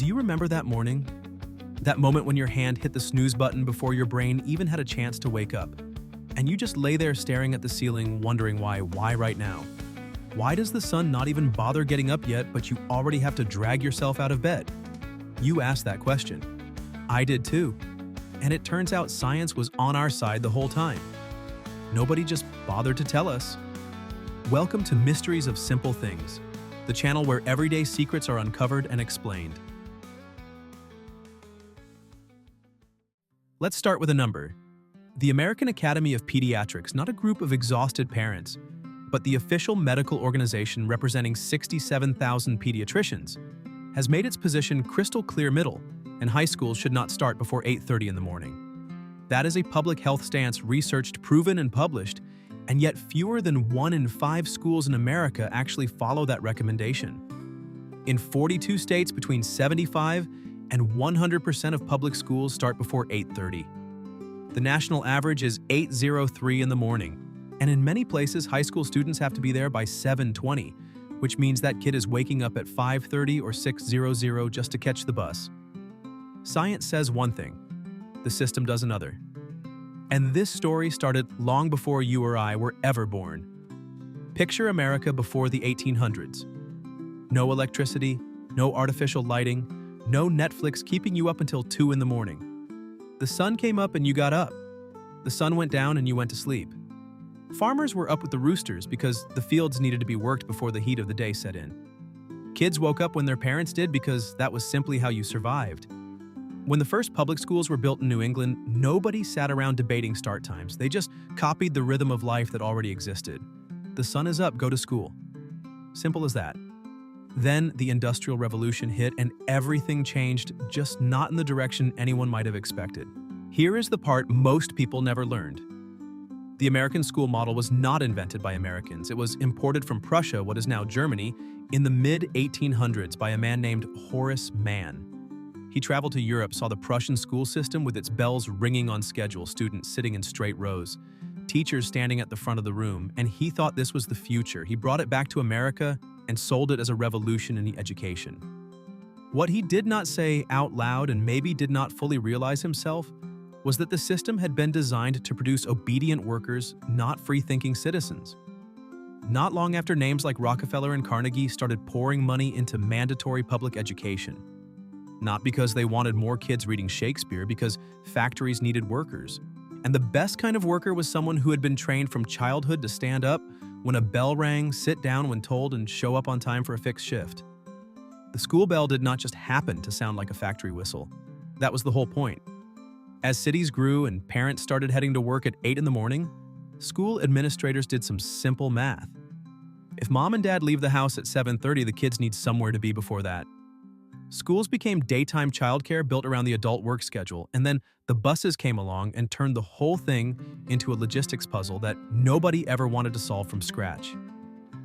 Do you remember that morning? That moment when your hand hit the snooze button before your brain even had a chance to wake up? And you just lay there staring at the ceiling, wondering why right now? Why does the sun not even bother getting up yet, but you already have to drag yourself out of bed? You asked that question. I did too. And it turns out science was on our side the whole time. Nobody just bothered to tell us. Welcome to Mysteries of Simple Things, the channel where everyday secrets are uncovered and explained. Let's start with a number. The American Academy of Pediatrics, not a group of exhausted parents, but the official medical organization representing 67,000 pediatricians, has made its position crystal clear middle, and high schools should not start before 8:30 in the morning. That is a public health stance researched, proven, and published, and yet fewer than 1 in 5 schools in America actually follow that recommendation. In 42 states, between 75 and 100% of public schools start before 8:30. The national average is 8:03 in the morning, and in many places, high school students have to be there by 7:20, which means that kid is waking up at 5:30 or 6:00 just to catch the bus. Science says one thing, the system does another. And this story started long before you or I were ever born. Picture America before the 1800s. No electricity, no artificial lighting, no Netflix keeping you up until 2 in the morning. The sun came up and you got up. The sun went down and you went to sleep. Farmers were up with the roosters because the fields needed to be worked before the heat of the day set in. Kids woke up when their parents did because that was simply how you survived. When the first public schools were built in New England, nobody sat around debating start times. They just copied the rhythm of life that already existed. The sun is up, go to school. Simple as that. Then the Industrial Revolution hit and everything changed, just not in the direction anyone might have expected. Here is the part most people never learned. The American school model was not invented by Americans. It was imported from Prussia, what is now Germany, in the mid-1800s by a man named Horace Mann. He traveled to Europe, saw the Prussian school system with its bells ringing on schedule, students sitting in straight rows, teachers standing at the front of the room, and he thought this was the future. He brought it back to America and sold it as a revolution in education. What he did not say out loud and maybe did not fully realize himself was that the system had been designed to produce obedient workers, not free-thinking citizens. Not long after names like Rockefeller and Carnegie started pouring money into mandatory public education. Not because they wanted more kids reading Shakespeare, because factories needed workers. And the best kind of worker was someone who had been trained from childhood to stand up when a bell rang, sit down when told, and show up on time for a fixed shift. The school bell did not just happen to sound like a factory whistle. That was the whole point. As cities grew and parents started heading to work at 8 in the morning, school administrators did some simple math. If mom and dad leave the house at 7:30, the kids need somewhere to be before that. Schools became daytime childcare built around the adult work schedule, and then the buses came along and turned the whole thing into a logistics puzzle that nobody ever wanted to solve from scratch.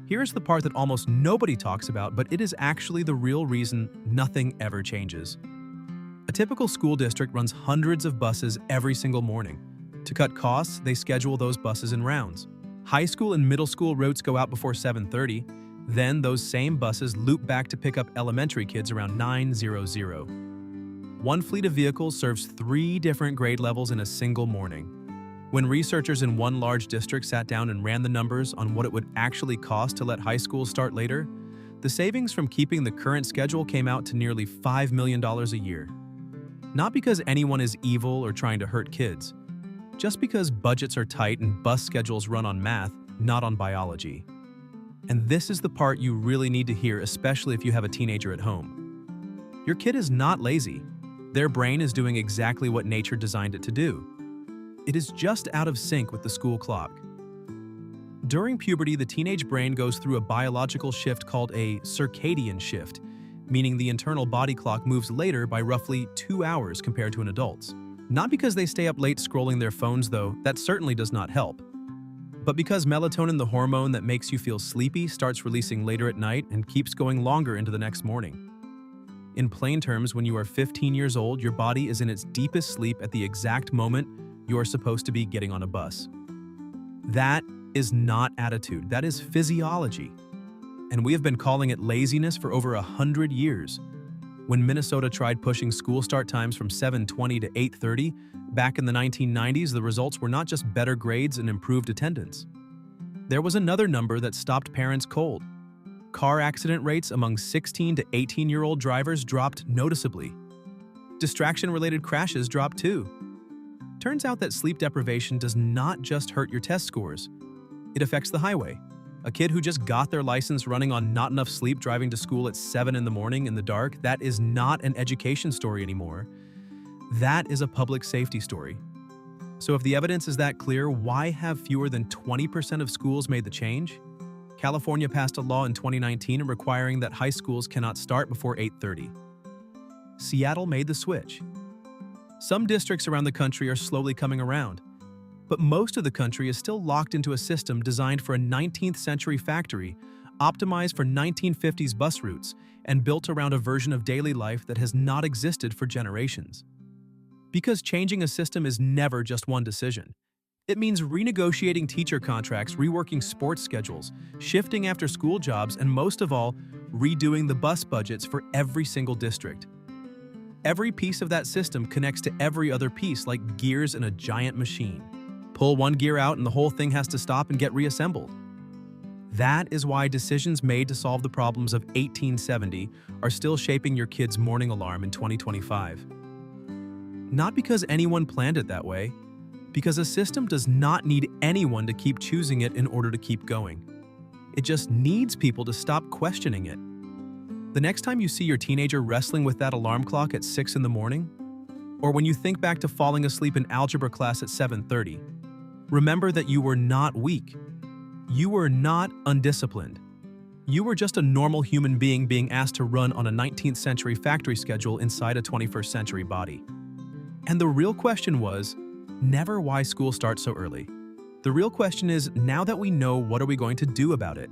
Here's the part that almost nobody talks about, but it is actually the real reason nothing ever changes. A typical school district runs hundreds of buses every single morning. To cut costs, they schedule those buses in rounds. High school and middle school routes go out before 7:30. Then those same buses loop back to pick up elementary kids around 9:00. One fleet of vehicles serves 3 different grade levels in a single morning. When researchers in one large district sat down and ran the numbers on what it would actually cost to let high schools start later, the savings from keeping the current schedule came out to nearly $5 million a year. Not because anyone is evil or trying to hurt kids, just because budgets are tight and bus schedules run on math, not on biology. And this is the part you really need to hear, especially if you have a teenager at home. Your kid is not lazy. Their brain is doing exactly what nature designed it to do. It is just out of sync with the school clock. During puberty, the teenage brain goes through a biological shift called a circadian shift, meaning the internal body clock moves later by roughly 2 hours compared to an adult's. Not because they stay up late scrolling their phones, though, that certainly does not help. But because melatonin, the hormone that makes you feel sleepy, starts releasing later at night and keeps going longer into the next morning. In plain terms, when you are 15 years old, your body is in its deepest sleep at the exact moment you are supposed to be getting on a bus. That is not attitude, that is physiology. And we have been calling it laziness for over 100 years. When Minnesota tried pushing school start times from 7:20 to 8:30, back in the 1990s, the results were not just better grades and improved attendance. There was another number that stopped parents cold. Car accident rates among 16 to 18-year-old drivers dropped noticeably. Distraction-related crashes dropped too. Turns out that sleep deprivation does not just hurt your test scores. It affects the highway. A kid who just got their license running on not enough sleep driving to school at 7 in the morning in the dark, that is not an education story anymore. That is a public safety story. So if the evidence is that clear, why have fewer than 20% of schools made the change? California passed a law in 2019 requiring that high schools cannot start before 8:30. Seattle made the switch. Some districts around the country are slowly coming around, but most of the country is still locked into a system designed for a 19th century factory, optimized for 1950s bus routes, and built around a version of daily life that has not existed for generations. Because changing a system is never just one decision. It means renegotiating teacher contracts, reworking sports schedules, shifting after-school jobs, and most of all, redoing the bus budgets for every single district. Every piece of that system connects to every other piece like gears in a giant machine. Pull one gear out and the whole thing has to stop and get reassembled. That is why decisions made to solve the problems of 1870 are still shaping your kid's morning alarm in 2025. Not because anyone planned it that way, because a system does not need anyone to keep choosing it in order to keep going. It just needs people to stop questioning it. The next time you see your teenager wrestling with that alarm clock at 6 in the morning, or when you think back to falling asleep in algebra class at 7:30, remember that you were not weak. You were not undisciplined. You were just a normal human being asked to run on a 19th century factory schedule inside a 21st century body. And the real question was never why school starts so early. The real question is, now that we know, what are we going to do about it?